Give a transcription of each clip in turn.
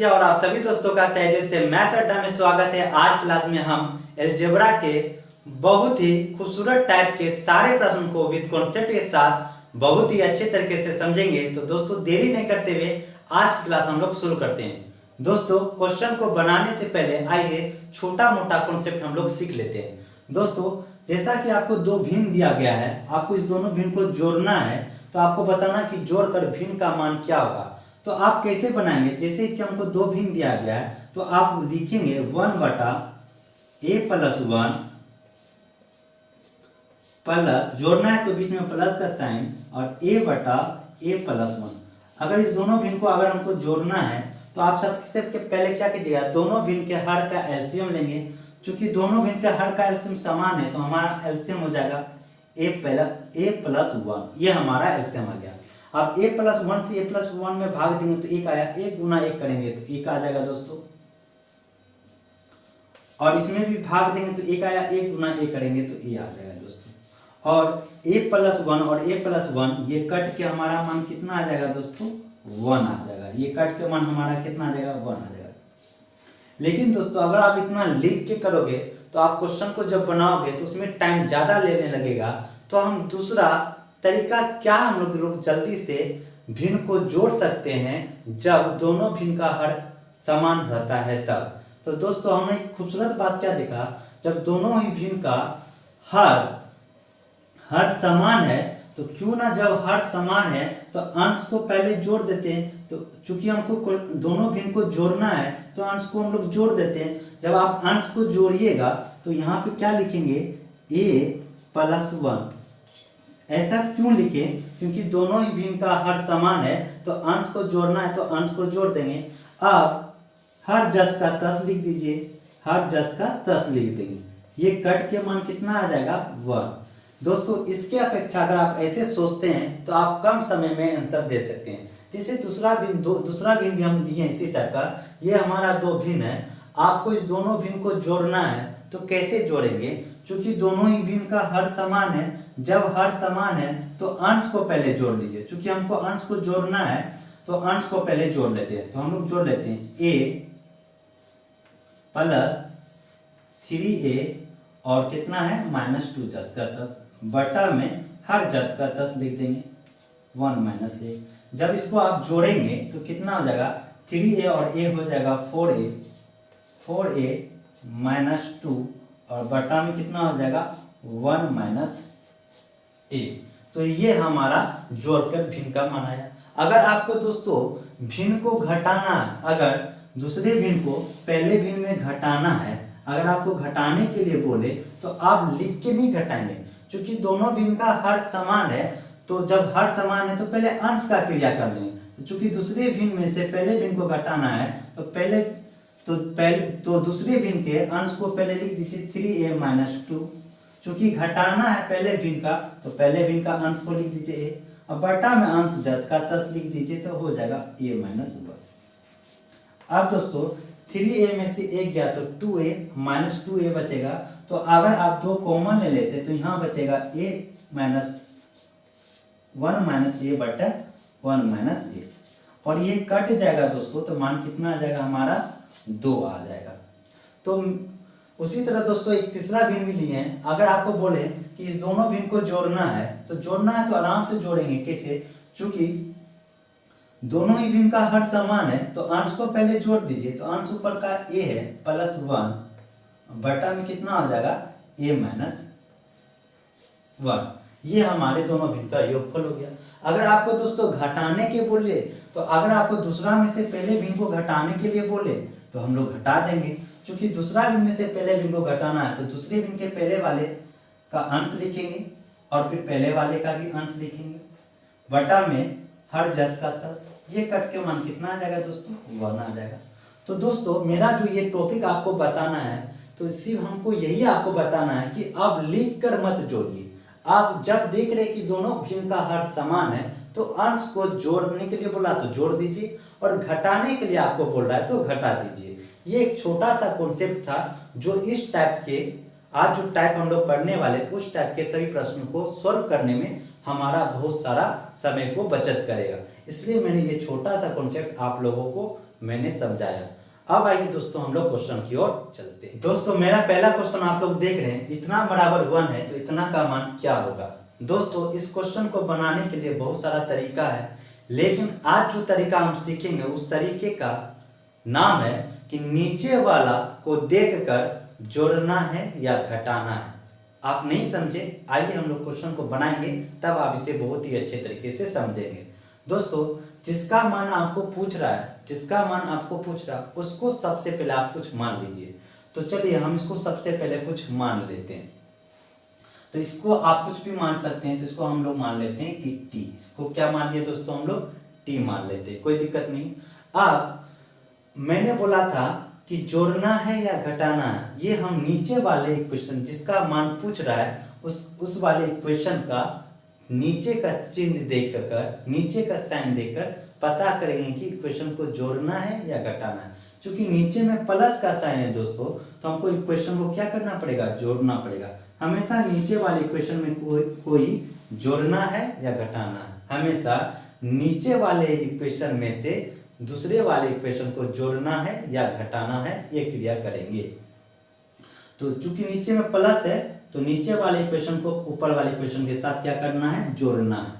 नमस्ते और आप सभी दोस्तों का तहे दिल से मैथ्स अड्डा में स्वागत है। आज क्लास में हम अलजेब्रा के बहुत ही खूबसूरत टाइप के सारे प्रश्न को विद कॉन्सेप्ट के साथ बहुत ही अच्छे तरीके से समझेंगे। तो दोस्तों देरी नहीं करते हुए आज की क्लास हम लोग शुरू करते हैं। दोस्तों क्वेश्चन को बनाने से पहले आइए छोटा मोटा कॉन्सेप्ट हम लोग सीख लेते हैं। दोस्तों जैसा कि आपको दो भिन्न दिया गया है, आपको इस दोनों भिन्न को जोड़ना है, तो आपको बताना कि जोड़कर भिन्न का मान क्या होगा। तो आप कैसे बनाएंगे, जैसे कि हमको दो भिन्न दिया गया है तो आप लिखेंगे 1/a+1 प्लस, जोड़ना है तो बीच में प्लस का साइन, और a/a+1। अगर इस दोनों भिन्न को अगर हमको जोड़ना है तो आप सबसे पहले क्या कीजिएगा, दोनों भिन्न के हर का एलसीएम लेंगे। चूंकि दोनों भिन्न के हर का एलसीएम समान है तो हमारा एलसीएम हो जाएगा a+1। ये हमारा एलसीएम आ गया। अब a+1 से a+1 में भाग देंगे तो 1 आया, 1 गुना 1 करेंगे तो 1 आ जाएगा दोस्तों। और इसमें भी भाग देंगे तो 1 आया, 1 गुना 1 करेंगे तो a आ जाएगा दोस्तों। और a+1 और a+1 ये कट के हमारा मान कितना आ जाएगा दोस्तों, 1 आ जाएगा। ये कट के मान हमारा कितना आ जाएगा, 1 आ जाएगा। लेकिन दोस्तों अगर आप इतना लिख के करोगे तो आप क्वेश्चन को जब बनाओगे तो उसमें टाइम ज्यादा लेने लगेगा। तो हम दूसरा तरीका क्या हम लोग जल्दी से भिन्न को जोड़ सकते हैं जब दोनों भिन्न का हर समान रहता है तब। तो दोस्तों हमने एक खूबसूरत बात क्या देखा, जब दोनों ही भिन्न का हर समान है तो क्यों ना, जब हर समान है तो अंश को पहले जोड़ देते हैं। तो चूंकि हमको दोनों भिन्न को जोड़ना है तो अंश को हम लोग जोड़ देते हैं। जब आप अंश को जोड़िएगा तो यहाँ पे क्या लिखेंगे, a+1। ऐसा क्यों लिखे, क्योंकि दोनों ही भिन्न का हर समान है तो अंश को जोड़ना है तो अंश को जोड़ देंगे। अब हर जस का तस लिख दीजिए, हर जस का तस लिख देंगे। ये कट के मान कितना आ जाएगा, 1। दोस्तों इसके अपेक्षा अगर आप ऐसे सोचते हैं तो आप कम समय में आंसर दे सकते हैं। जैसे दूसरा भिन्न भी हम लिए इसी टाइप का, ये हमारा दो भिन्न है, आपको इस दोनों भिन्न को जोड़ना है तो कैसे जोड़ेंगे, क्योंकि दोनों ही भिन्न का हर समान है। जब हर समान है तो अंश को पहले जोड़ लीजिए। चूंकि हमको अंश को जोड़ना है तो अंश को पहले जोड़ लेते हैं। तो हम लोग जोड़ लेते हैं a + 3a और कितना है -2 जस का तस, बटा में हर जस का तस लिख देंगे 1 - a। जब इसको आप जोड़ेंगे तो कितना हो जाएगा, 3a और a हो जाएगा 4a -2 और बटा में कितना हो जाएगा 1 - a। तो ये हमारा जोड़कर भिन्न का मान आया। अगर आपको दोस्तों भिन्न को घटाना, अगर दूसरे भिन्न को पहले भिन्न में घटाना है, अगर आपको घटाने के लिए बोले तो आप लिख के नहीं घटाएंगे, क्योंकि दोनों भिन्न का हर समान है। तो जब हर समान है तो पहले अंश का क्रिया कर लेंगे। तो चूंकि दूसरे भिन्न में से पहले भिन्न को घटाना है तो दूसरे भिन्न के अंश को पहले लिख दीजिए 3a - 2। चूंकि घटाना है पहले भिन्न का तो पहले भिन्न का अंश को लिख दीजिए a, और बटा में अंश जस का तस लिख दीजिए तो हो जाएगा a - 1। अब दोस्तों 3a में से 1 गया तो 2a - 2a बचेगा। तो अगर आप दो कॉमन ले लेते तो यहाँ बचेगा a - 1 - a बटा 1 - a, और ये कट जाएगा दोस्तों तो मान कितना आ जाएगा हमारा, 2 आ जाएगा। तो उसी तरह दोस्तों एक तीसरा भिन्न भी लिए हैं। अगर आपको बोले कि इस दोनों भिन्न को जोड़ना है तो आराम से जोड़ेंगे। कैसे, चूंकि दोनों ही भिन्न का हर समान है तो अंश को पहले जोड़ दीजिए। तो अंश ऊपर का a है +1 बटा में कितना हो जाएगा a - 1। ये हमारे दोनों भिन्न का योगफल हो गया। अगर आपको दोस्तों घटाने के बोले तो अगर आपको दूसरा में से पहले भिन्न को घटाने के लिए बोले तो हम लोग घटा देंगे। क्योंकि दूसरा भिन्न में से पहले भिन्न को घटाना है तो दूसरे भिन्न के पहले वाले का अंश लिखेंगे और फिर पहले वाले का भी अंश लिखेंगे, बटा में हर जस का तस। ये कट के मान कितना आ जाएगा दोस्तों, 1 आ जाएगा। तो दोस्तों मेरा जो ये टॉपिक आपको बताना है तो सिर्फ हमको यही आपको बताना है कि आप लिख कर मत जोड़िए। आप जब देख रहे कि दोनों भिन्न का हर समान है तो अंश को जोड़ने के लिए बोला तो जोड़ दीजिए, और घटाने के लिए आपको बोल रहा है तो घटा दीजिए। ये एक छोटा सा कॉन्सेप्ट था जो इस टाइप के, आज जो टाइप हम लोग पढ़ने वाले उस टाइप के सभी प्रश्नों को सॉल्व करने में हमारा बहुत सारा समय को बचत करेगा। इसलिए मैंने ये छोटा सा कॉन्सेप्ट आप लोगों को मैंने समझाया। अब आइए दोस्तों हम लोग क्वेश्चन की ओर चलते हैं। दोस्तों मेरा पहला क्वेश्चन आप लोग देख रहे हैं, इतना बराबर 1 है तो इतना का मान क्या होगा। दोस्तों इस क्वेश्चन को बनाने के लिए बहुत सारा तरीका है, लेकिन आज जो तरीका हम सीखेंगे उस तरीके का नाम है कि नीचे वाला को देखकर जोड़ना है या घटाना है। आप नहीं समझे, आइए हम लोग क्वेश्चन को बनाएंगे, तब आप इसे बहुत ही अच्छे तरीके से समझेंगे। दोस्तों जिसका मान आपको पूछ रहा है, उसको सबसे पहले आप कुछ मान लीजिए। तो चलिए हम इसको सबसे पहले कुछ मान लेते हैं। तो इसको आप कुछ भी मान सकते हैं, तो इसको हम लोग मान लेते हैं कि टी। इसको क्या मान लिया दोस्तों, हम लोग टी मान लेते हैं, कोई दिक्कत नहीं। अब मैंने बोला था कि जोड़ना है या घटाना है, ये हम नीचे वाले इक्वेशन जिसका मान पूछ रहा है उस वाले इक्वेशन का नीचे का चिन्ह देकर, नीचे का साइन देकर पता करेंगे कि इक्वेशन को जोड़ना है या घटाना है। क्योंकि नीचे में प्लस का साइन है दोस्तों, तो हमको इक्वेशन को क्या करना पड़ेगा, जोड़ना पड़ेगा। हमेशा नीचे वाले इक्वेशन में कोई जोड़ना है या घटाना है, हमेशा नीचे वाले इक्वेशन में से दूसरे वाले इक्वेशन को जोड़ना है या घटाना है, ये क्रिया करेंगे। तो चूंकि नीचे में प्लस है तो नीचे वाले इक्वेशन को ऊपर वाले इक्वेशन के साथ क्या करना है, जोड़ना है।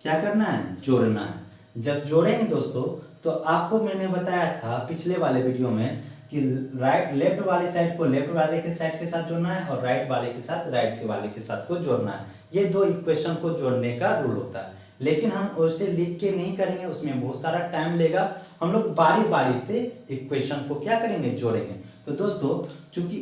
क्या करना है, जोड़ना है। जब जोड़ेंगे दोस्तों तो आपको मैंने बताया था पिछले वाले वीडियो में कि लेफ्ट वाले साइड को लेफ्ट वाले के साइड के साथ जोड़ना है और राइट वाले के साथ राइट के वाले के साथ को जोड़ना है। ये दो इक्वेशन को जोड़ने का रूल होता है, लेकिन हम उसे लिख के नहीं करेंगे, उसमें बहुत सारा टाइम लेगा। हम लोग बारी बारी से इक्वेशन को क्या करेंगे, जोड़ेंगे। तो दोस्तों चूंकि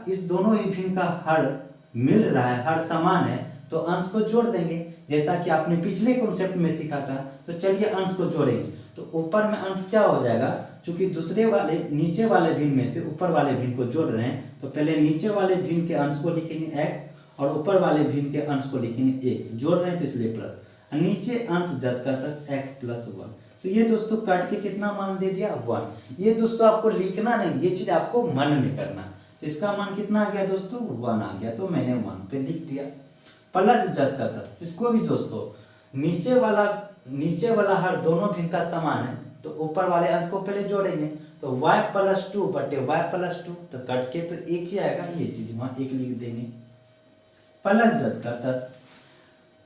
इस दोनों ही भिन्न का हर मिल रहा है, हर समान है, तो अंश को जोड़ देंगे, जैसा कि आपने पिछले कॉन्सेप्ट में सीखा था। तो चलिए अंश को जोड़ेंगे। तो ऊपर में अंश क्या हो जाएगा, चूंकि नीचे वाले भिन्न में से ऊपर वाले भिन्न को जोड़ रहे हैं, तो पहले नीचे वाले भिन्न के अंश को लिखेंगे x और ऊपर वाले भिन्न के अंश को लिखेंगे 1। जोड़ रहे हैं तो इसलिए प्लस, नीचे अंश जस का तस x प्लस 1। तो ये दोस्तों काट के कितना मान दे दिया, 1। ये दोस्तों आपको लिखना नहीं, ये चीज आपको मन में करना। तो इसका मान कितना आ गया दोस्तों, 1 आ गया। तो मैंने 1 पे लिख दिया। प्लस जस का तस, इसको भी दोस्तों नीचे वाला हर दोनों भिन्न का समान है, तो ऊपर वाले अंश को पहले जोड़ेंगे। तो y प्लस 2 बटे y प्लस 2, तो कट के तो एक ही आएगा, ये चीज वहां एक लिख देंगे। प्लस जस का तस,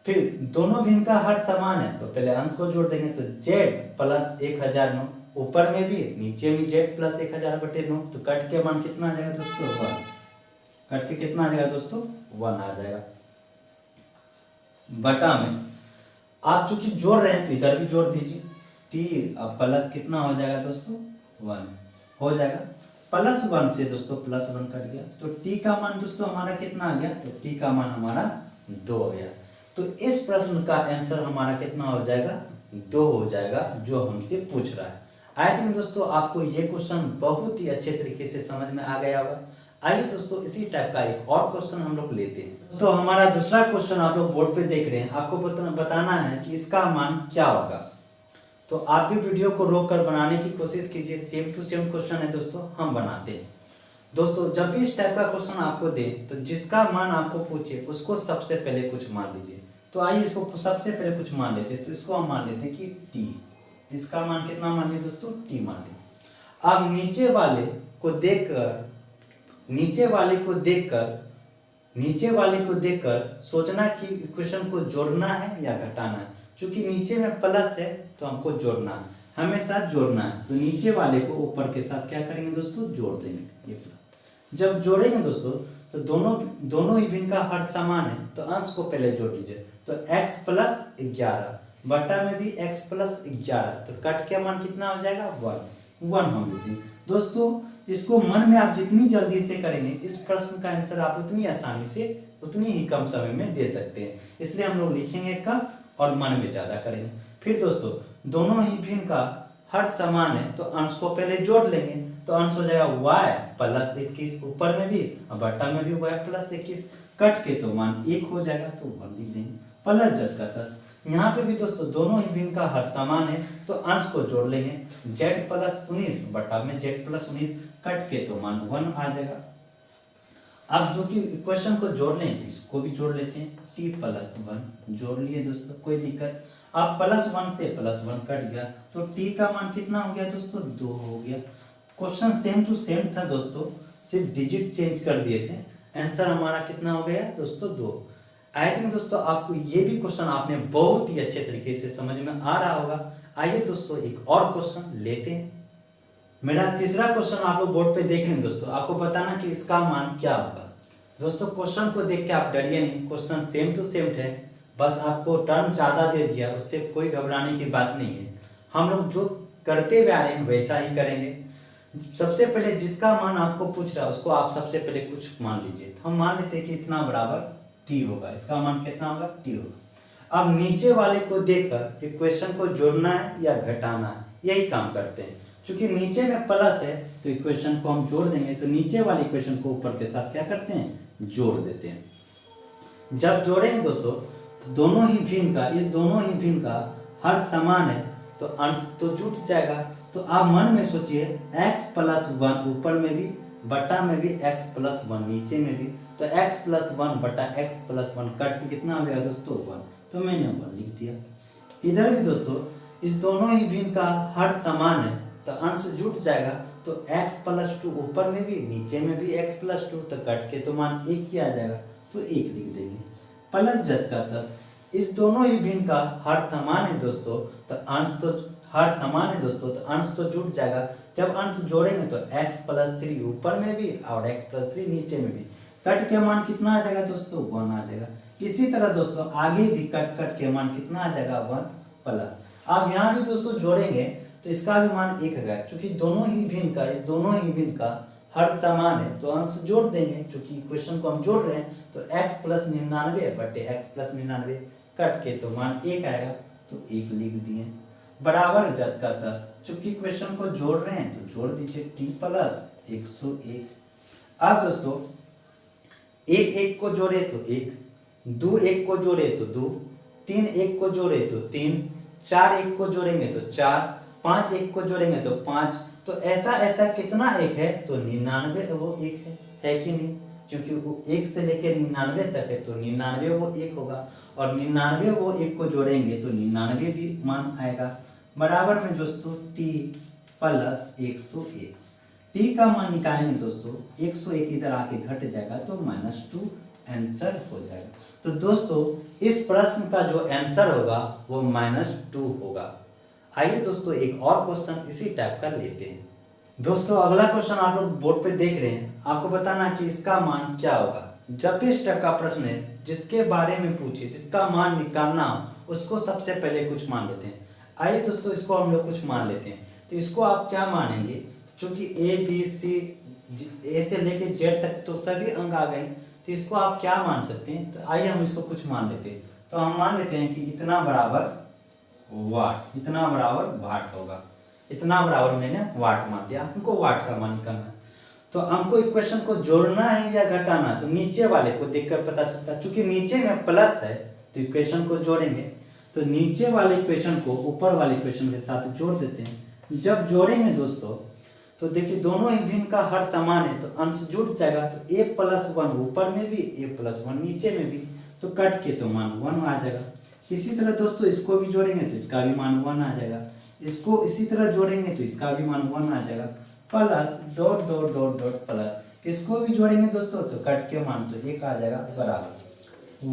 फिर दोनों भिन्न का हर समान है तो पहले अंश को जोड़ देंगे। तो z प्लस 1009, ऊपर में भी नीचे में z प्लस 1000 बटे 9, तो कट के मान कितना आ जाएगा दोस्तों, 1। कट के कितना आ जाएगा दोस्तों, 1 आ जाएगा। बटा में आप चूंकि जोड़ रहे हैं तो इधर भी जोड़ दीजिए। t अब प्लस कितना हो जाएगा दोस्तों, 1 हो जाएगा। प्लस 1 से दोस्तों प्लस 1 कट गया, तो t का मान दोस्तों हमारा कितना आ गया, तो t का मान हमारा 2 हो गया। तो इस प्रश्न का आंसर हमारा कितना हो जाएगा, 2 हो जाएगा, जो हमसे पूछ रहा है। आई थिंक दोस्तों आपको ये क्वेश्चन बहुत ही अच्छे तरीके से समझ में आ गया होगा। आइए दोस्तों इसी टाइप का एक और क्वेश्चन हम लोग लेते हैं। तो हमारा दूसरा क्वेश्चन आप लोग बोर्ड पे देख रहे हैं, आपको बताना है कि इसका मान क्या होगा। तो आप भी वीडियो को रोक कर बनाने की कोशिश कीजिए, सेम टू सेम क्वेश्चन है दोस्तों, हम बनाते हैं। दोस्तों जब भी इस टाइप का क्वेश्चन आपको दे तो जिसका मान आपको पूछे उसको सबसे पहले कुछ मान लीजिए। तो आइए इसको सबसे पहले कुछ मान लेते हैं। तो इसको हम मान लेते हैं कि t, इसका मान कितना मान लिया दोस्तों, t मान लिया। अब नीचे वाले को देखकर सोचना कि इक्वेशन को जोड़ना है या घटाना है। क्योंकि नीचे में प्लस है तो हमको जोड़ना है, हमेशा जोड़ना है। तो नीचे वाले को ऊपर के साथ क्या करेंगे दोस्तों, जोड़ देंगे। ये जब जोड़ेंगे दोस्तों तो दोनों ही भिन्न का हर समान है, तो अंश को पहले जोड़ लीजिए। तो x प्लस 11 बटा में भी x प्लस 11, तो कट के मान कितना हो जाएगा, 1 हम लिखेंगे। दोस्तों इसको मन में आप जितनी जल्दी से करेंगे इस प्रश्न का आंसर आप उतनी आसानी से उतनी ही कम समय में दे सकते हैं। इसलिए हम लोग लिखेंगे कम और मन में ज्यादा करेंगे। फिर दोस्तों दोनों ही भिन्न का हर समान है तो अंश को पहले जोड़ लेंगे। तो अंश हो जाएगा y प्लस 21, ऊपर में भी और बटा में भी y प्लस 21, कट के तो मान 1 हो जाएगा, तो 1 लिख देंगे। प्लस जस का तस, यहाँ पे भी दोस्तों दोनों ही भिन्न का हर समान है तो अंश को जोड़ लेंगे। z प्लस 19 बटा में z प्लस 19, कट के तो मान 1 आ जाएगा। अब जो कि इक्वेशन को जोड़ लें तो इसको भी जोड़ लेते हैं, t प्लस 1 जोड़ लिए दोस्तों, कोई दिक्कत। अब +1 से +1 कट गया तो t का मान कितना हो गया दोस्तों 2 हो गया। क्वेश्चन सेम टू सेम था दोस्तों, सिर्फ डिजिट चेंज कर दिए थे। आंसर हमारा कितना हो गया दोस्तों 2। आई थिंक दोस्तों आपको ये भी क्वेश्चन आपने बहुत ही अच्छे तरीके से समझ में आ रहा होगा। आइए दोस्तों एक और क्वेश्चन लेते हैं। मेरा तीसरा क्वेश्चन आप लोग बोर्ड पे देख रहे हैं दोस्तों, आपको बताना कि इसका मान क्या होगा। दोस्तों क्वेश्चन को देख के आप डरिए नहीं, क्वेश्चन सेम टू सेम है, बस आपको टर्म ज़्यादा दे दिया, उससे कोई घबराने की बात नहीं है। हम लोग जो करते हुए आ रहे हैं वैसा ही करेंगे। सबसे पहले जिसका मान आपको पूछ रहा है उसको आप सबसे पहले कुछ मान लीजिए। तो हम मान लेते हैं कि इतना बराबर t होगा, इसका मान कितना होगा t होगा। अब नीचे वाले को देखकर इक्वेशन को जोड़ना है या घटाना है, यही काम करते हैं। क्योंकि नीचे में प्लस है तो इक्वेशन को हम जोड़ देंगे, तो नीचे वाले इक्वेशन को ऊपर के साथ क्या करते हैं जोड़ देते हैं। जब जोड़ेंगे दोस्तों तो दोनों ही भिन्न का, इस दोनों ही भिन्न का हर समान है तो अंश तो जुट जाएगा। तो आप मन में सोचिए x+1 ऊपर में भी बटा में भी x+1 नीचे में भी, तो x+1 बटा x+1 कट के कितना हो जाएगा दोस्तों 1, तो मैंने 1 लिख दिया। इधर भी दोस्तों इस दोनों ही भिन्न का हर समान है तो अंश जुट जाएगा, तो x+2 ऊपर में भी नीचे में भी x+2, तो कट के तो मान 1 ही आ जाएगा, तो 1 लिख देंगे। प्लस जस का तस, इस दोनों ही भिन्न का हर समान है दोस्तों, तो अंश तो हर समान है दोस्तों, तो अंश तो जुट जाएगा। जब अंश जोड़ेंगे तो x+3 ऊपर में भी और x+3 नीचे में भी, कट के मान कितना आ जाएगा दोस्तों 1 आ जाएगा। इसी तरह दोस्तों आगे भी कट कट के मान कितना आ जाएगा 1 प्लस। अब यहाँ भी दोस्तों जोड़ेंगे तो इसका भी मान 1 है, क्योंकि दोनों ही भिन्न का, इस दोनों ही भिन्न का हर समान है तो अंश जोड़ देंगे। क्योंकि इक्वेशन को हम जोड़ रहे हैं तो x+99 बटे x+99 कट के तो मान 1 आएगा, तो 1 लिख दिए। बराबर जस का तस, चूंकि इक्वेशन को जोड़ रहे हैं तो जोड़ दीजिए t+101। अब दोस्तों 1 1 को जोड़े तो 1, 2 1 को जोड़े तो 2, 3 1 को जोड़े तो 3, 4 1 को जोड़ेंगे तो 4, 5 1 को जोड़ेंगे तो 5। तो ऐसा ऐसा कितना 1 है तो 99 वो 1 है कि नहीं? क्योंकि वो 1 से लेकर 99 तक है तो 99 वो 1 होगा, और 99 वो 1 को जोड़ेंगे तो 99 भी मान आएगा। बराबर में दोस्तों t+101, t का मान निकालेंगे दोस्तों 101 इधर आके घट जाएगा तो -2 आंसर हो जाएगा। तो दोस्तों इस प्रश्न का जो आंसर होगा वो -2 होगा। आइए दोस्तों एक और क्वेश्चन इसी टाइप का लेते हैं। दोस्तों अगला क्वेश्चन आप लोग बोर्ड पे देख रहे हैं, आपको बताना कि इसका मान क्या होगा। जब भी इस टाइप का प्रश्न है जिसके बारे में पूछे, जिसका मान निकालना हो, उसको सबसे पहले कुछ मान लेते हैं। आइए दोस्तों इसको हम लोग कुछ मान लेते हैं। तो इसको आप क्या मानेंगे, क्योंकि ए बी सी ए से लेके जेड तक तो सभी अंक आ गए, तो इसको आप क्या मान सकते हैं। तो आइए हम इसको कुछ मान लेते हैं। तो हम मान लेते हैं कि इतना बराबर वाट, इतना बराबर वाट होगा। इतना बराबर मैंने वाट मान लिया, हमको वाट का मान निकालना है। तो हमको इक्वेशन को जोड़ना है या घटाना, तो नीचे वाले को देखकर पता चलता है। चूंकि नीचे में प्लस है तो इक्वेशन को जोड़ेंगे, तो नीचे वाले इक्वेशन को ऊपर वाले इक्वेशन के साथ जोड़ देते हैं। जब जोड़ेंगे दोस्तों तो देखिए दोनों ही भिन्न का हर समान है तो अंश जुट जाएगा। तो a+1 ऊपर में भी a+1 नीचे में भी, तो कट के तो मान 1 आ जाएगा। इसी तरह दोस्तों इसको भी जोड़ेंगे तो इसका भी मान 1 आ जाएगा। इसको इसी तरह जोड़ेंगे तो इसका भी मान 1 आ जाएगा। Plus dot dot dot dot plus, इसको भी जोड़ेंगे दोस्तों तो कट के मान तो 1 आ जाएगा। बराबर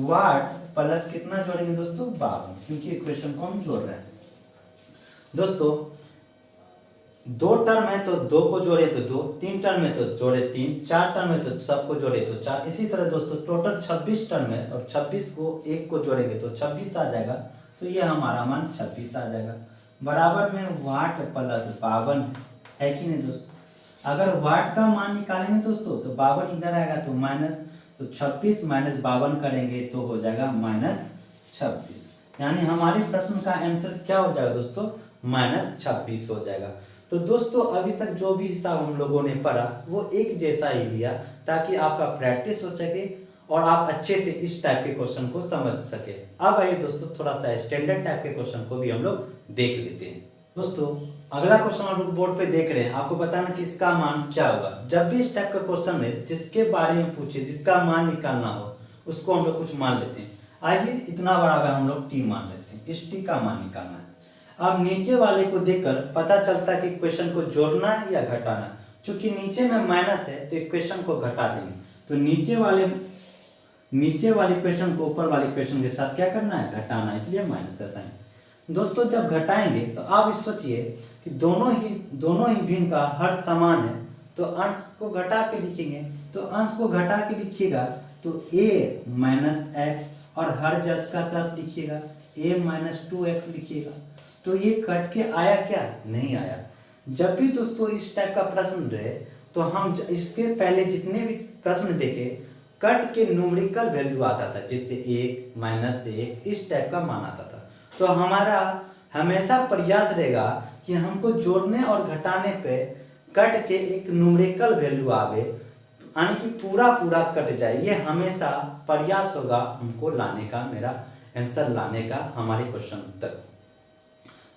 वाट प्लस कितना जोड़ेंगे दोस्तों 52, क्योंकि इक्वेशन को हम जोड़ रहे हैं। दोस्तों 2 टर्म है तो 2 को जोड़े तो 2, 3 टर्म है तो जोड़े 3, 4 टर्म है तो सबको जोड़े तो 4। इसी तरह दोस्तों टोटल 26 टर्म है और 26 को 1 को जोड़ेंगे तो 26 आ जाएगा। तो ये हमारा मान 26 आ जाएगा। बराबर में वाट प्लस 52 है कि नहीं दोस्तों। अगर वाट का मान निकालेंगे दोस्तों तो 52 इधर आएगा तो माइनस, तो 26 माइनस 52 करेंगे तो हो जाएगा -26। यानी हमारे प्रश्न का आंसर क्या हो जाएगा दोस्तों -26 हो जाएगा। तो दोस्तों अभी तक जो भी हिसाब हम लोगों ने पढ़ा वो एक जैसा ही लिया, ताकि आपका प्रैक्टिस हो सके और आप अच्छे से इस टाइप के क्वेश्चन को समझ सके। अब आइए दोस्तों थोड़ा सा स्टैंडर्ड टाइप के क्वेश्चन को भी हम लोग देख लेते हैं। दोस्तों अगला क्वेश्चन आप लोग बोर्ड पे देख रहे हैं, आपको बताना कि इसका मान क्या होगा। जब भी इस टाइप का क्वेश्चन है जिसके बारे में पूछे, जिसका मान निकालना हो, उसको हम लोग कुछ मान लेते हैं। आइए इतना बराबर हम लोग t मान लेते हैं। इस टी का मान निकालना है। अब नीचे वाले को देखकर पता चलता है कि इक्वेशन को जोड़ना है या घटाना है। चूंकि नीचे में माइनस है तो इक्वेशन को घटा देंगे, तो नीचे वाले इक्वेशन को ऊपर वाले इक्वेशन के साथ क्या करना है, घटाना है, इसलिए माइनस का साइन। दोस्तों जब घटाएंगे तो आप सोचिए कि दोनों ही भिन्न का हर समान है, तो अंश को घटा के लिखेंगे, तो अंश को घटा के लिखिएगा तो a माइनस एक्स और हर जस का तस लिखिएगा a माइनस 2x लिखिएगा। तो ये कट के आया क्या, नहीं आया। जब भी दोस्तों इस टाइप का प्रश्न रहे तो हम इसके पहले जितने भी प्रश्न देखे कट के न्यूमेरिकल वैल्यू आता था, जिससे 1 माइनस 1 इस टाइप का मान आता था। तो हमारा हमेशा प्रयास रहेगा कि हमको जोड़ने और घटाने पे कट के एक न्यूमेरिकल वैल्यू आवे, यानी कि पूरा कट जाए। ये हमेशा प्रयास होगा हमको लाने का, मेरा आंसर लाने का हमारे क्वेश्चन तक।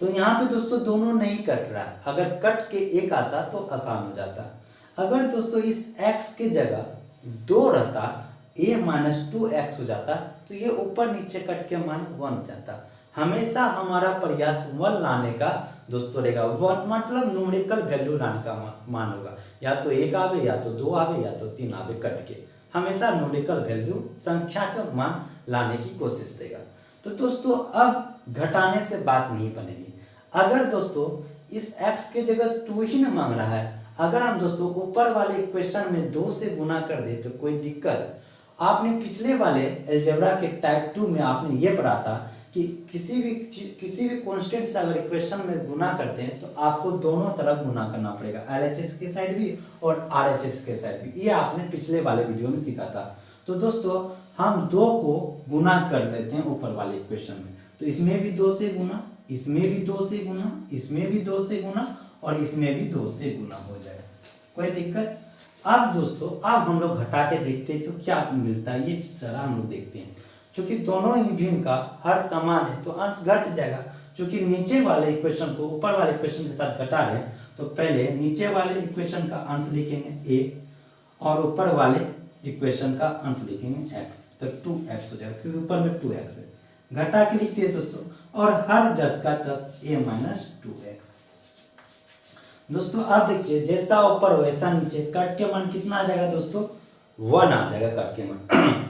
तो यहाँ पे दोस्तों दोनों नहीं कट रहा है, अगर कट के एक आता तो आसान हो जाता। अगर दोस्तों इस x के जगह 2 रहता, a माइनस 2x हो जाता, तो ये ऊपर नीचे कट के मान 1 हो जाता। हमेशा हमारा प्रयास 1 लाने का दोस्तों रहेगा। 1 मतलब न्यूमेरिकल वैल्यू लाने का मान होगा, या तो 1 आवे, या तो 2 आवे, या तो 3 आवे कट के। हमेशा न्यूमेरिकल वैल्यू संख्यात्मक मान लाने की कोशिश करेगा। तो दोस्तों अब घटाने से बात नहीं बनेगी। अगर दोस्तों इस x के जगह 2 ही ना मांग रहा है, अगर हम दोस्तों ऊपर वाले इक्वेशन में 2 से गुना कर दे तो कोई दिक्कत। आपने पिछले वाले अलजेब्रा के टाइप 2 में आपने ये पढ़ा था कि किसी भी कांस्टेंट से अगर इक्वेशन में गुना करते हैं तो आपको दोनों तरफ गुना करना पड़ेगा, LHS के साइड भी और RHS के साइड भी। ये आपने पिछले वाले वीडियो में सीखा था। तो दोस्तों हम 2 को गुना कर देते हैं ऊपर वाले इक्वेशन में, तो इसमें भी 2 से गुना, इसमें भी 2 से गुना, इसमें भी 2 से गुना और इसमें भी 2 से गुना हो जाएगा, कोई दिक्कत। अब दोस्तों अब हम लोग घटा के देखते हैं तो क्या मिलता है, ये जरा हम लोग देखते हैं। चूंकि दोनों ही भिन्न का हर समान है तो अंश घट जाएगा। चूंकि नीचे वाले इक्वेशन को ऊपर वाले इक्वेशन के साथ घटा रहे हैं तो पहले नीचे वाले इक्वेशन का अंश लिखेंगे a और ऊपर वाले इक्वेशन का अंश लिखेंगे x, तो 2x हो जाएगा क्योंकि ऊपर में 2x है। घटा के लिखते हैं दोस्तों, और हर जस का तस a माइनस 2x। दोस्तों आप देखिए जैसा ऊपर वैसा नीचे, कट के मान कितना आ जाएगा दोस्तों, 1 आ जाएगा कट के मान।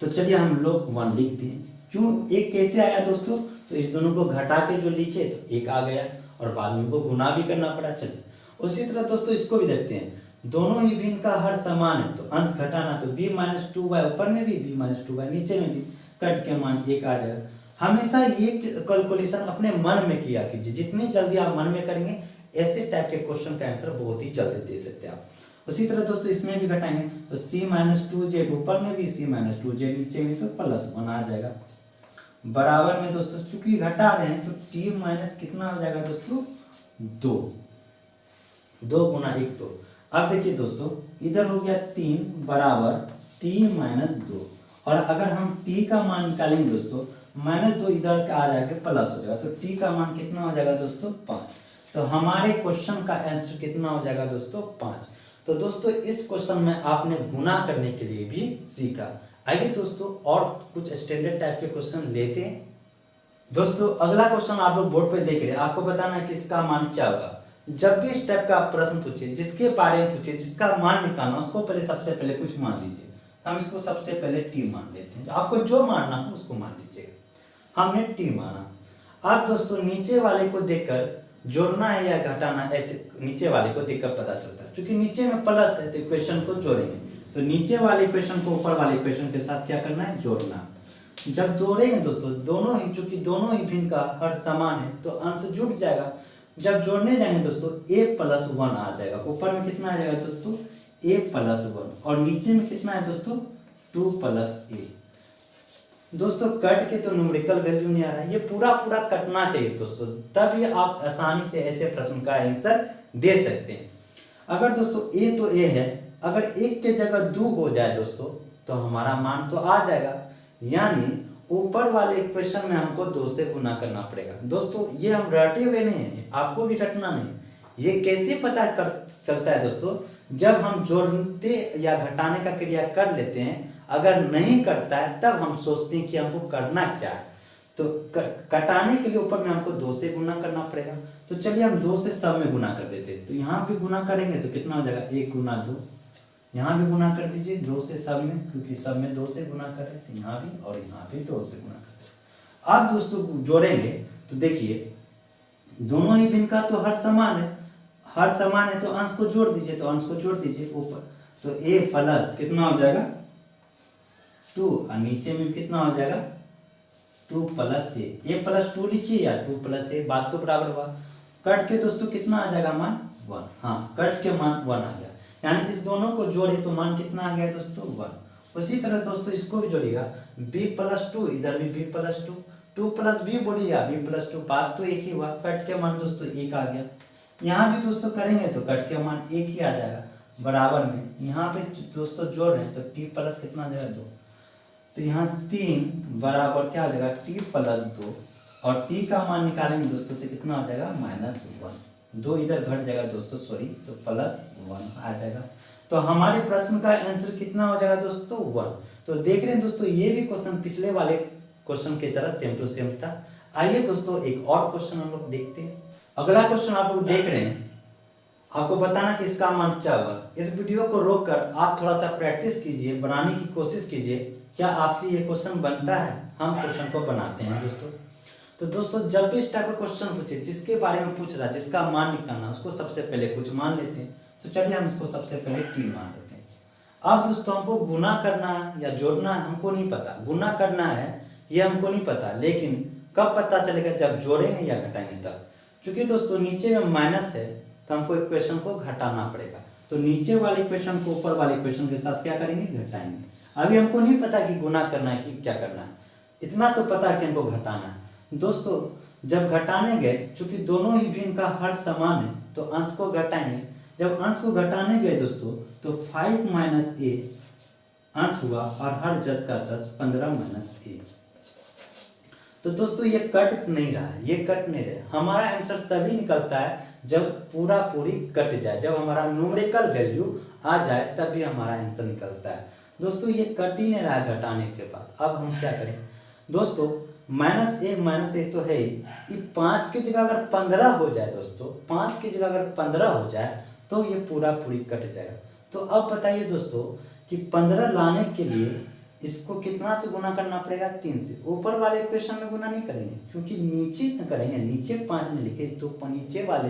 तो चलिए हम लोग 1 लिख दिए। क्यों, एक कैसे आया दोस्तों, तो इस दोनों को घटा के जो लिखे तो 1 आ गया और बाद में उनको गुना भी करना पड़ा। चलिए उसी तरह दोस्तों इसको भी देखते हैं, दोनों ही भिन्न का हर समान है तो अंश घटाना, तो b माइनस 2y ऊपर में भी, b माइनस 2y नीचे में भी, कट के मान 1 आ जाएगा। हमेशा ये कैलकुलेशन अपने मन में किया कीजिए, जितनी जल्दी आप मन में करेंगे ऐसे टाइप के क्वेश्चन का आंसर बहुत ही जल्दी दे सकते हैं आप। उसी तरह दोस्तों इसमें भी घटाएंगे तो c माइनस 2z ऊपर में भी, c माइनस 2z नीचे में, तो प्लस 1 आ जाएगा। बराबर में दोस्तों चूंकि घटा रहे हैं तो t माइनस कितना हो जाएगा दोस्तों, 2 गुना 1 2। अब देखिए दोस्तों इधर हो गया 3 बराबर 3 माइनस 2, और अगर हम t का मान निकालेंगे दोस्तों, माइनस 2 इधर का आ जाएगा प्लस हो जाएगा, तो t का मान कितना हो जाएगा दोस्तों, 5। तो हमारे क्वेश्चन का आंसर कितना हो जाएगा दोस्तों, 5। तो दोस्तों इस क्वेश्चन में आपने गुना करने के लिए भी सीखा। आइए दोस्तों और कुछ स्टैंडर्ड टाइप के क्वेश्चन लेते हैं। दोस्तों अगला क्वेश्चन आप लोग बोर्ड पे देख रहे हैं, आपको बताना है कि इसका मान क्या होगा। जब भी इस टाइप का प्रश्न पूछे, जिसके बारे में पूछे, जिसका मान निकालना, उसको पहले सबसे पहले कुछ मान लीजिए। हम इसको सबसे पहले t मान लेते हैं, आपको जो मानना हो उसको मान लीजिएगा। हमने t माना। अब दोस्तों नीचे वाले को देखकर जोड़ना है या घटाना, ऐसे नीचे वाले को देखकर पता चलता है। क्योंकि नीचे में प्लस है तो इक्वेशन को जोड़ेंगे, तो नीचे वाले इक्वेशन को ऊपर वाले इक्वेशन के साथ क्या करना है, जोड़ना। जब जोड़ेंगे दोस्तों दोनों ही, चूंकि दोनों ही भिन्न का हर समान है तो अंश जुड़ जाएगा। जब जोड़ने जाएंगे दोस्तों a प्लस 1 आ जाएगा, ऊपर में कितना आ जाएगा दोस्तों, a प्लस 1, और नीचे में कितना है दोस्तों, 2 प्लस a। दोस्तों कट के तो न्यूमेरिकल वैल्यू नहीं आ रहा है, ये पूरा कटना चाहिए दोस्तों, तब ये आप आसानी से ऐसे प्रश्न का आंसर दे सकते हैं। अगर दोस्तों a तो a है, अगर 1 के जगह 2 हो जाए दोस्तों तो हमारा मान तो आ जाएगा, यानी ऊपर वाले इक्वेशन में हमको 2 से गुना करना पड़ेगा। दोस्तों ये हम रटे हुए नहीं है, आपको भी रटना नहीं। ये कैसे पता चलता है दोस्तों, जब हम जोड़ते या घटाने का क्रिया कर लेते हैं, अगर नहीं करता है तब हम सोचते हैं कि हमको करना क्या है। तो कटाने के लिए ऊपर में हमको 2 से गुना करना पड़ेगा। तो चलिए हम 2 से सब में गुना कर देते हैं। तो यहाँ भी गुना करेंगे तो कितना हो जाएगा 1 गुना 2। यहाँ भी गुना कर दीजिए 2 से सब में, क्योंकि सब में 2 से गुना कर रहे थे, यहाँ भी और यहाँ भी 2 से गुना कर। अब दोस्तों जोड़ेंगे तो देखिए दोनों ही भिन्न का तो हर समान है, हर समान है तो अंश को जोड़ दीजिए। तो अंश को जोड़ दीजिए ऊपर, तो a प्लस कितना हो जाएगा 2 और नीचे में कितना हो जाएगा 2 प्लस a प्लस 2 लिखिए या 2 प्लस a, बात तो बराबर हुआ। कट के दोस्तों कितना आ जाएगा मान 1, हाँ कट के मान 1 आ गया, यानी इस दोनों को जोड़े तो मान कितना आ गया दोस्तों 1। उसी तरह दोस्तों इसको भी जोड़िएगा b प्लस 2, इधर भी b प्लस 2, 2 प्लस b बोलिएगा b प्लस 2, बात तो एक ही हुआ, कट के मान दोस्तों 1 आ गया। यहाँ भी दोस्तों करेंगे तो कट के मान 1 ही आ जाएगा बराबर में। यहाँ पे दोस्तों जोड़ रहे हैं तो t प्लस कितना आ जाएगा 2, तो यहाँ 3 बराबर क्या आ जाएगा t प्लस 2, और t का मान निकालेंगे दोस्तों तो कितना आ जाएगा -1, 2 इधर घट जाएगा दोस्तों सॉरी, तो +1 आ जाएगा। तो हमारे प्रश्न का आंसर कितना हो जाएगा दोस्तों 1। तो देख रहे हैं दोस्तों ये भी क्वेश्चन पिछले वाले क्वेश्चन की तरह सेम टू सेम था। आइए दोस्तों एक और क्वेश्चन हम लोग देखते हैं। अगला क्वेश्चन आप लोग देख रहे हैं, आपको बताना कि इसका मान क्या होगा। इस वीडियो को रोककर आप थोड़ा सा प्रैक्टिस कीजिए, बनाने की कोशिश कीजिए, क्या आपसे ये क्वेश्चन बनता है। हम क्वेश्चन को बनाते हैं दोस्तों। तो दोस्तों जब भी इस टाइप का क्वेश्चन पूछे जिसके बारे में पूछ रहा है, जिसका मान निकालना, उसको सबसे पहले कुछ मान लेते हैं। तो चलिए हम इसको सबसे पहले t मान लेते हैं। अब दोस्तों हमको गुना करना है या जोड़ना है हमको नहीं पता, गुना करना है ये हमको नहीं पता, लेकिन कब पता चलेगा जब जोड़ेंगे या घटाएंगे तब। क्योंकि दोस्तों नीचे में माइनस है तो हमको इक्वेशन को घटाना पड़ेगा, तो नीचे वाले इक्वेशन को ऊपर वाले इक्वेशन के साथ क्या करेंगे घटाएंगे। अभी हमको नहीं पता कि गुना करना है कि क्या करना है, इतना तो पता है कि हमको घटाना है। दोस्तों जब घटाने गए, चूंकि दोनों ही भिन्न का हर समान है तो अंश को घटाएंगे। जब अंश को घटाने गए दोस्तों तो 5 - a अंश हुआ और हर 10 का 10, 15 - a। तो दोस्तों ये कट नहीं रहा है, ये कट नहीं रहा। हमारा आंसर तभी निकलता है जब पूरा पूरी कट जाए, जब हमारा न्यूमेरिकल वैल्यू आ जाए तभी हमारा आंसर निकलता है। दोस्तों ये कट ही नहीं रहा है घटाने के बाद। अब हम क्या करें दोस्तों, -a तो है ही, ये 5 की जगह अगर 15 हो जाए दोस्तों, 5 की जगह अगर 15 हो जाए तो ये पूरा पूरी कट जाएगा। तो अब बताइए दोस्तों कि 15 लाने के लिए इसको कितना से गुना करना पड़ेगा 3 से। ऊपर वाले इक्वेशन में गुना नहीं करेंगे क्योंकि नीचे न करेंगे, नीचे 5 में लिखे तो नीचे वाले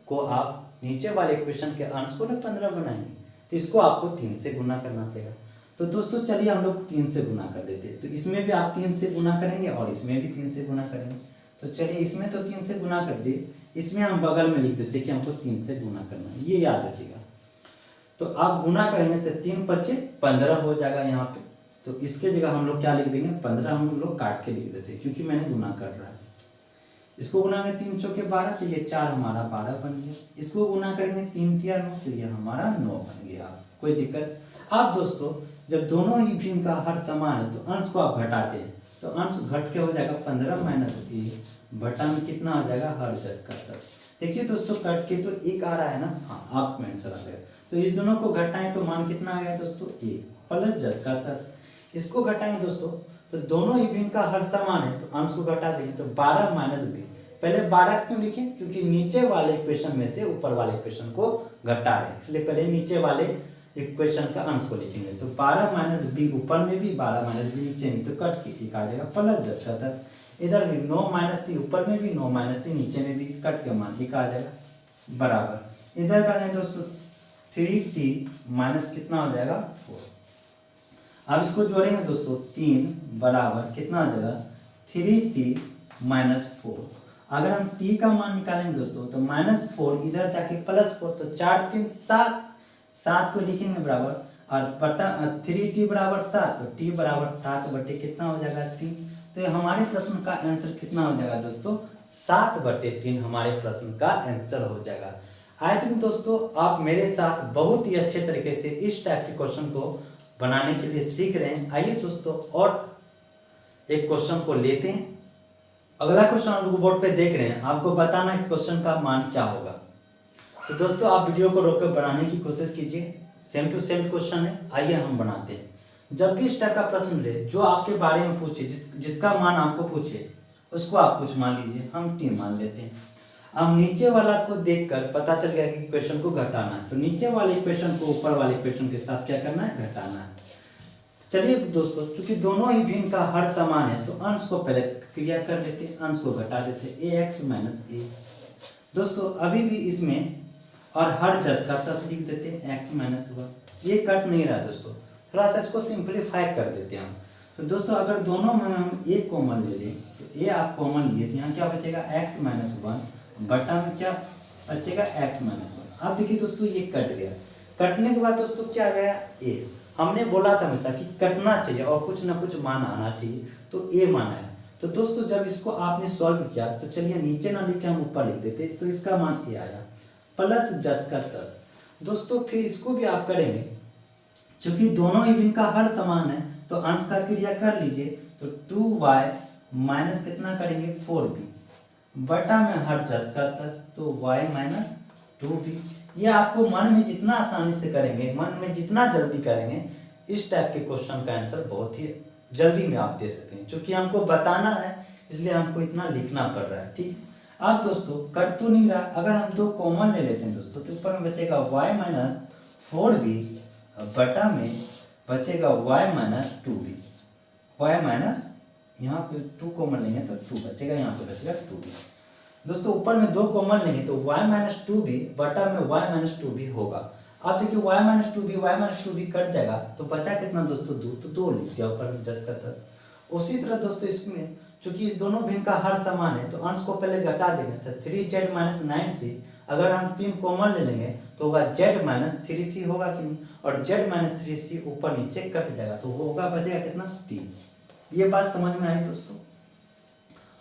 को आप नीचे वाले इक्वेशन के अंश को ना 15 बनाएंगे, तो इसको आपको 3 से गुना करना पड़ेगा। तो दोस्तों चलिए हम लोग 3 से गुना कर देते हैं। तो इसमें भी आप 3 से गुना करेंगे और इसमें भी 3 से गुना करेंगे। तो चलिए इसमें तो 3 से गुना कर दिए, इसमें हम बगल में लिख देते कि हमको 3 से गुना करना है, ये याद रखिएगा। तो आप गुना करेंगे तो 3 × 5 = 15 हो जाएगा यहाँ पे। तो इसके जगह हम लोग क्या लिख देंगे 15 हम लोग काट के लिख देते हैं क्योंकि मैंने गुना कर रहा है। इसको गुना करेंगे 3 × 4 = 12, तो ये 4 हमारा 12 बन गया। इसको गुना करेंगे 3 × 3 = 9, तो ये हमारा 9 बन गया। कोई दिक्कत। अब दोस्तों जब दोनों ही भिन्न का हर समान है तो अंश को आप घटाते हैं, तो अंश घट के हो जाएगा 15 - a बटा में कितना आ जाएगा हर 10 का 10। देखिए दोस्तों कट के तो 1 आ रहा है ना, हाँ आप में आंसर आ गया। तो इस दोनों को घटाएं तो मान कितना आ गया दोस्तों 1 + 10 का 10। इसको घटाएंगे दोस्तों तो दोनों ही भिन्न का हर समान है तो अंश को घटा देंगे तो 12 - b। पहले 12 क्यों लिखे, क्योंकि नीचे वाले इक्वेशन में से ऊपर वाले इक्वेशन को घटा रहे हैं, इसलिए पहले नीचे वाले इक्वेशन का अंश को लिखेंगे। तो 12 - b ऊपर में भी 12 - b नीचे में, तो कट के 1 आ जाएगा + 10 का 10। इधर भी 9 - c ऊपर में भी 9 - c नीचे में भी, कट के मान 1 आ जाएगा बराबर। इधर करेंगे दोस्तों 3t - कितना हो जाएगा 4। अब इसको जोड़ेंगे दोस्तों 3 बराबर कितना आ जाएगा 3t - 4। अगर हम t का मान निकालेंगे दोस्तों तो -4 इधर जाके +4, तो 4 × 3 = 7, 7 तो लिखेंगे बराबर, और बटा 3t बराबर 7, तो t बराबर 7 बटे कितना हो जाएगा 3। तो ये हमारे प्रश्न का आंसर कितना हो जाएगा दोस्तों 7/3 हमारे प्रश्न का आंसर हो जाएगा। आई थिंक दोस्तों आप मेरे साथ बहुत ही अच्छे तरीके से इस टाइप के क्वेश्चन को बनाने के लिए सीख रहे हैं। आइए दोस्तों और एक क्वेश्चन को लेते हैं। अगला क्वेश्चन आप लोग बोर्ड पे देख रहे हैं, आपको बताना है क्वेश्चन का मान क्या होगा। तो दोस्तों आप वीडियो को रोककर बनाने की कोशिश कीजिए, सेम टू सेम क्वेश्चन है, आइए हम बनाते हैं। जब भी इस टाइप का प्रश्न ले, जो आपके बारे में पूछे, जिसका मान आपको पूछे, उसको आप कुछ मान लीजिए, हम टी मान लेते हैं। अब नीचे वाला को देखकर पता चल गया कि इक्वेशन को घटाना है, तो नीचे वाले इक्वेशन को ऊपर वाले इक्वेशन के साथ क्या करना है, घटाना है। चलिए दोस्तों, चूंकि दोनों ही भिन्न का हर समान है, तो अंश को पहले क्रिया कर लेते हैं, अंश को घटा देते हैं, ए एक्स माइनस ए। दोस्तों अभी भी इसमें और हर जस का तस लिख देते हैं, एक्स माइनस वन। ये कट नहीं रहा दोस्तों, थोड़ा सा इसको सिंप्लीफाई कर देते हैं हम। तो दोस्तों अगर दोनों में हम ए कॉमन ले लें, तो ए आप कॉमन लिए, तो यहाँ क्या बचेगा, एक्स माइनस वन बटा में क्या बचेगा, एक्स माइनस वन। अब देखिए दोस्तों ये कट गया, कटने के बाद दोस्तों क्या आ गया, ए। हमने बोला था हमेशा कि कटना चाहिए और कुछ ना कुछ मान आना चाहिए, तो ए मान आया। तो दोस्तों जब इसको आपने सॉल्व किया, तो चलिए नीचे ना लिख के हम ऊपर लिख देते, तो इसका मान ए आया प्लस जस का तस। दोस्तों फिर इसको भी आप करेंगे, क्योंकि दोनों ही भिन्न का हर समान है, तो अंश का क्रिया कर लीजिए, तो 2y माइनस कितना करेंगे, 4b बटा में हर जस का तस, तो y माइनस 2b। ये आपको मन में जितना आसानी से करेंगे, मन में जितना जल्दी करेंगे, इस टाइप के क्वेश्चन का आंसर बहुत ही जल्दी में आप दे सकते हैं। क्योंकि हमको बताना है, इसलिए हमको इतना लिखना पड़ रहा है, ठीक। अब दोस्तों कट तो नहीं रहा, अगर हम दो कॉमन ले लेते हैं दोस्तों, तो ऊपर में बचेगा y माइनस 4b बटा में बचेगा y minus 2b। y minus यहाँ पे 2 कॉमन लेंगे तो 2 बचेगा, यहाँ पे बचेगा 2b। दोस्तों ऊपर में 2 कॉमन लेंगे तो y माइनस 2b बटा में y माइनस 2b होगा। अब देखिए y माइनस 2b कट जाएगा, तो बचा कितना दोस्तों, 2, तो 2 लिख दिया ऊपर में जस का तस। उसी तरह दोस्तों इसमें चूंकि इस दोनों भिन्न का हर समान है, तो अंश को पहले घटा देंगे, तो 3z माइनस 9c। अगर हम 3 कॉमन ले लेंगे तो होगा z माइनस 3c होगा कि नहीं, और z माइनस 3c ऊपर नीचे कट जाएगा, तो होगा बचेगा कितना, 3। ये बात समझ में आई दोस्तों।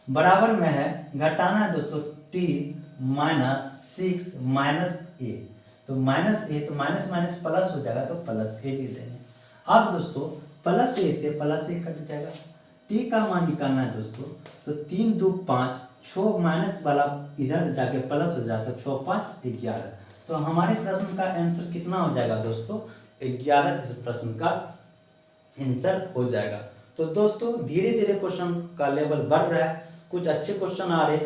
बराबर में है, घटाना है दोस्तों, t माइनस 6 माइनस a, तो माइनस a, तो माइनस माइनस प्लस हो जाएगा, तो प्लस a लिख देंगे। अब दोस्तों प्लस a से प्लस a कट जाएगा, t का मान निकालना है दोस्तों, तो 3 2 5, 6 माइनस वाला इधर जाके प्लस हो जाता है, 6 5 11। तो हमारे प्रश्न का आंसर कितना हो जाएगा दोस्तों, 11 इस प्रश्न का आंसर हो जाएगा। तो दोस्तों धीरे धीरे क्वेश्चन का लेवल बढ़ रहा है, कुछ अच्छे क्वेश्चन आ रहे,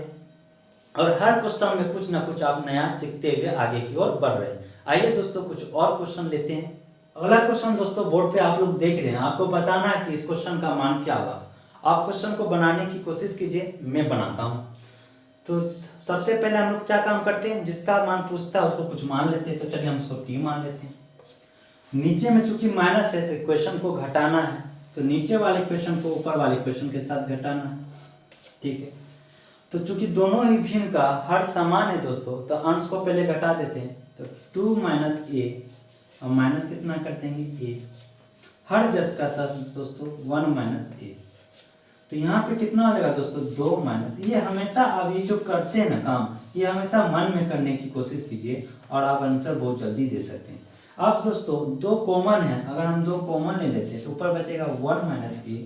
और हर क्वेश्चन में कुछ ना कुछ आप नया सीखते हुए आगे की ओर बढ़ रहे हैं। आइए दोस्तों कुछ और क्वेश्चन लेते हैं। अगला क्वेश्चन दोस्तों बोर्ड पे आप लोग देख रहे हैं, आपको बताना है कि इस क्वेश्चन का मान क्या होगा। आप क्वेश्चन को बनाने की कोशिश कीजिए, मैं बनाता हूं। तो सबसे पहले हम लोग क्या काम करते हैं, जिसका मान पूछता है उसको कुछ मान लेते हैं। तो चलिए हम उसको टी मान लेते हैं। नीचे में चूंकि माइनस है, तो इक्वेशन को घटाना है, तो नीचे वाले इक्वेशन को ऊपर वाले इक्वेशन के साथ घटाना है, ठीक है। तो चूंकि दोनों ही भिन्न का हर समान है दोस्तों, तो अंश को पहले घटा देते हैं, तो 2 माइनस a और माइनस कितना कर देंगे, a। हर जस का था दोस्तों 1 माइनस a, तो यहाँ पे कितना हो जाएगा दोस्तों, 2 माइनस। ये हमेशा अब ये जो करते हैं ना काम, ये हमेशा मन में करने की कोशिश कीजिए और आप आंसर बहुत जल्दी दे सकते हैं। अब दोस्तों 2 कॉमन है, अगर हम 2 कॉमन ले लेते हैं, तो ऊपर बचेगा 1 माइनस a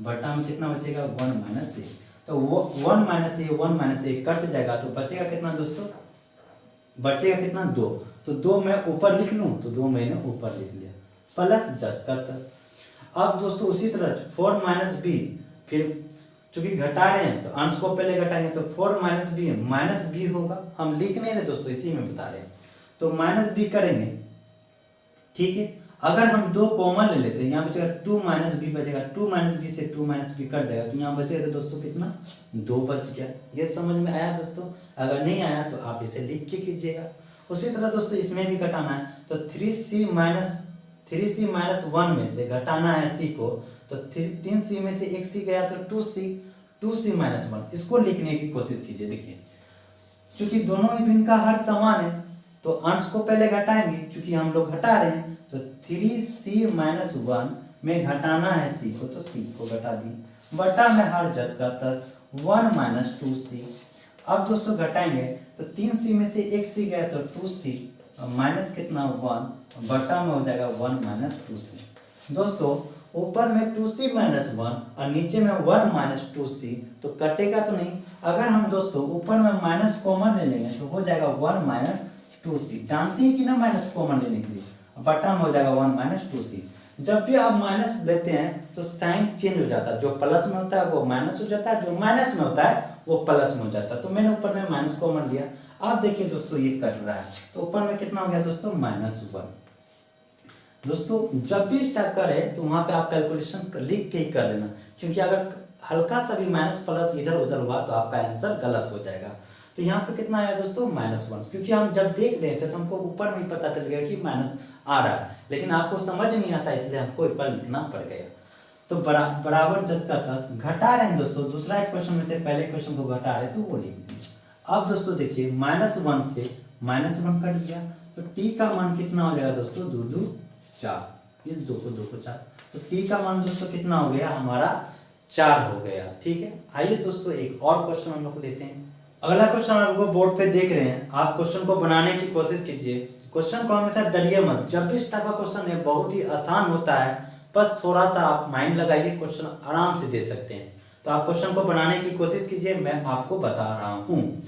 बटा में कितना बचेगा, 1 माइनस a। तो 1 माइनस a कट जाएगा, तो बचेगा कितना दोस्तों, बचेगा कितना, 2। तो 2 मैं ऊपर लिख लूं, तो 2 मैंने ऊपर लिख लिया, प्लस जस का तस। अब दोस्तों उसी तरह 4 माइनस b, फिर चूंकि घटा रहे हैं तो अंश को पहले घटाएंगे, तो 4 माइनस बी होगा। हम लिख नहीं रहे दोस्तों, इसी में बता रहे हैं, तो माइनस बी करेंगे, ठीक है। अगर हम 2 कॉमन ले लेते हैं, यहाँ बचेगा 2 माइनस बी बचेगा, 2 माइनस बी से 2 माइनस बी कट जाएगा, तो यहाँ बचेगा तो दोस्तों कितना, 2 बच गया। ये समझ में आया दोस्तों? अगर नहीं आया तो आप इसे लिख के कीजिएगा। उसी तरह दोस्तों इसमें भी घटाना है, तो 3c माइनस 1 में से घटाना है c को, तो 3c में से 1c गया तो 2c माइनस 1, इसको लिखने की कोशिश कीजिए। देखिए चूंकि दोनों ही भिन्न का हर समान है, तो अंश को पहले घटाएंगे, क्योंकि हम लोग घटा रहे हैं, तो 3c माइनस 1 में घटाना है c को, तो c को घटा दी, बटा में हर जस का तस 1 माइनस 2c। अब दोस्तों घटाएंगे, तो 3c में से 1c गया तो 2c माइनस कितना 1, बटा में हो जाएगा 1 माइनस 2c। दोस्तों ऊपर में 2c माइनस 1 और नीचे में 1 माइनस 2c, तो कटेगा तो नहीं। अगर हम दोस्तों ऊपर में माइनस कॉमन ले लेंगे, तो हो जाएगा 1 माइनस 2c। जानते हैं कि ना माइनस कॉमन लेने के लिए, बटा में हो जाएगा 1 माइनस 2c। जब भी आप माइनस लेते हैं तो साइन चेंज हो जाता है, जो प्लस में होता है वो माइनस हो जाता है, जो माइनस में होता है वो प्लस में हो जाता है। तो मैंने ऊपर में माइनस कॉमन लिया। आप देखिए दोस्तों ये कट रहा है, तो ऊपर में कितना हो गया दोस्तों -1। दोस्तों जब भी इस टाइप का रहे तो वहां पे आप कैलकुलेशन लिख के ही कर लेना, क्योंकि अगर हल्का सा भी माइनस प्लस इधर उधर हुआ तो आपका आंसर गलत हो जाएगा। तो यहाँ पे कितना आया दोस्तों -1, क्योंकि हम जब देख रहे थे तो हमको ऊपर में पता चल गया कि माइनस आ रहा है, लेकिन आपको समझ नहीं आता इसलिए हमको एक बार लिखना पड़ गया। तो बराबर 10 का 10 घटा रहे हैं दोस्तों, दूसरा एक क्वेश्चन में से पहले क्वेश्चन को घटा रहे तो वो लिख दिए। अब दोस्तों देखिए -1 से -1 कट गया, तो t का मान कितना हो जाएगा दोस्तों 2 2 4, इस 2 को 4, तो t का मान दोस्तों कितना हो गया हमारा 4 हो गया। ठीक है, आइए दोस्तों एक और क्वेश्चन हम लोग लेते हैं। अगला क्वेश्चन आप लोग बोर्ड पे देख रहे हैं, आप क्वेश्चन को बनाने की कोशिश कीजिए। क्वेश्चन को हमेशा डरिए मत, जब भी इस टाइप का क्वेश्चन है बहुत ही आसान होता है, बस थोड़ा सा आप माइंड लगाइए, क्वेश्चन आराम से दे सकते हैं। तो आप क्वेश्चन को बनाने की कोशिश कीजिए, मैं आपको बता रहा हूँ।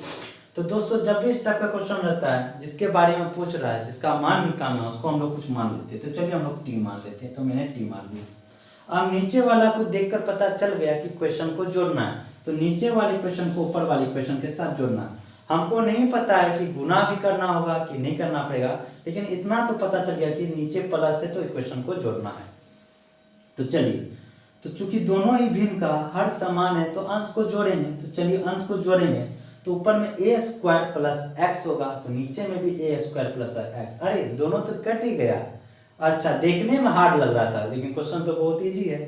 तो दोस्तों जब भी इस टाइप का क्वेश्चन रहता है जिसके बारे में पूछ रहा है, जिसका मान निकालना है, उसको हम लोग कुछ मान लेते हैं। तो चलिए हम लोग टी मान लेते हैं, तो मैंने टी मान लिया। अब नीचे वाला को देखकर पता चल गया कि क्वेश्चन को जोड़ना है, तो नीचे वाले क्वेश्चन को ऊपर वाले क्वेश्चन के साथ जोड़ना है। हमको नहीं पता है कि गुना भी करना होगा कि नहीं करना पड़ेगा, लेकिन इतना तो पता चल गया कि नीचे प्लस है तो इक्वेशन को जोड़ना है। तो चलिए, तो चूंकि दोनों ही भिन्न का हर समान है तो अंश को जोड़ेंगे। तो चलिए अंश को जोड़ेंगे, तो ऊपर में a² + x होगा, तो नीचे में भी a² + x। अरे दोनों तो कट ही गया। अच्छा, देखने में हार्ड लग रहा था लेकिन क्वेश्चन तो बहुत इजी है।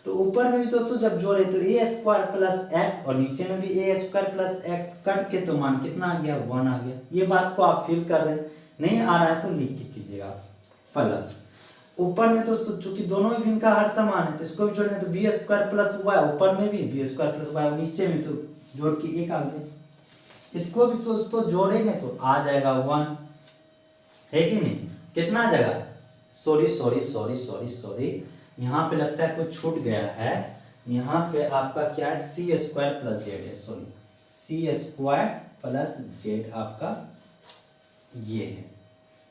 तो ऊपर में भी दोस्तों जब जोड़े तो a² + x और नीचे में भी a² + x, कट के तो मान कितना आ गया 1 आ गया। ये बात को आप फील कर रहे हैं, नहीं आ रहा है तो लिख के कीजिएगा प्लस। ऊपर में दोस्तों चूंकि दोनों ही भिन्न का हर समान है तो इसको भी जोड़ेंगे तो b² + y, ऊपर में भी b² + y और नीचे में तो जोड़ के 1 आ गया। इसको भी दोस्तों जोड़ेंगे तो आ जाएगा 1, है कि नहीं? कितना आ जाएगा? सॉरी, यहाँ पे लगता है कुछ छूट गया है। यहाँ पे आपका क्या है c² + z है, सॉरी c² + z आपका ये है,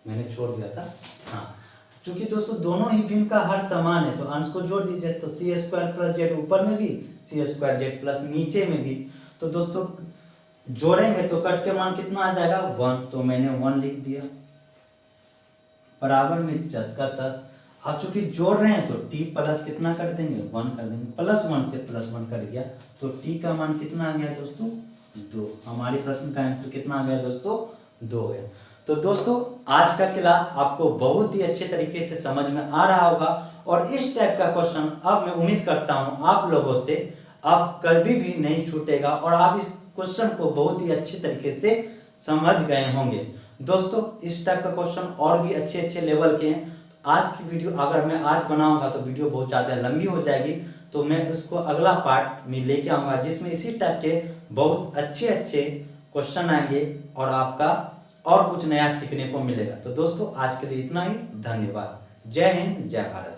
मैंने छोड़ दिया था। हाँ, चूंकि दोस्तों दोनों ही भिन्न का हर समान है तो अंश को जोड़ दीजिए, तो c² + z ऊपर में भी c² z प्लस नीचे में भी। तो दोस्तों जोड़ेंगे तो कट के मान कितना आ जाएगा 1, तो मैंने 1 लिख दिया। बराबर में 10 का 10। अब चूंकि जोड़ रहे हैं तो t प्लस कितना कर देंगे 1 कर देंगे, +1 से +1 कट गया तो t का मान कितना आ गया दोस्तों 2। हमारे प्रश्न का आंसर कितना आ गया दोस्तों 2 है। तो दोस्तों आज का क्लास आपको बहुत ही अच्छे तरीके से समझ में आ रहा होगा, और इस टाइप का क्वेश्चन अब मैं उम्मीद करता हूं आप लोगों से अब कभी भी नहीं छूटेगा और आप इस क्वेश्चन को बहुत ही अच्छे तरीके से समझ गए होंगे। दोस्तों इस टाइप का क्वेश्चन और भी अच्छे लेवल के हैं। आज की वीडियो अगर मैं आज बनाऊंगा तो वीडियो बहुत ज़्यादा लंबी हो जाएगी, तो मैं उसको अगला पार्ट में लेके आऊँगा जिसमें इसी टाइप के बहुत अच्छे क्वेश्चन आएंगे और आपका और कुछ नया सीखने को मिलेगा। तो दोस्तों आज के लिए इतना ही, धन्यवाद। जय हिंद, जय भारत।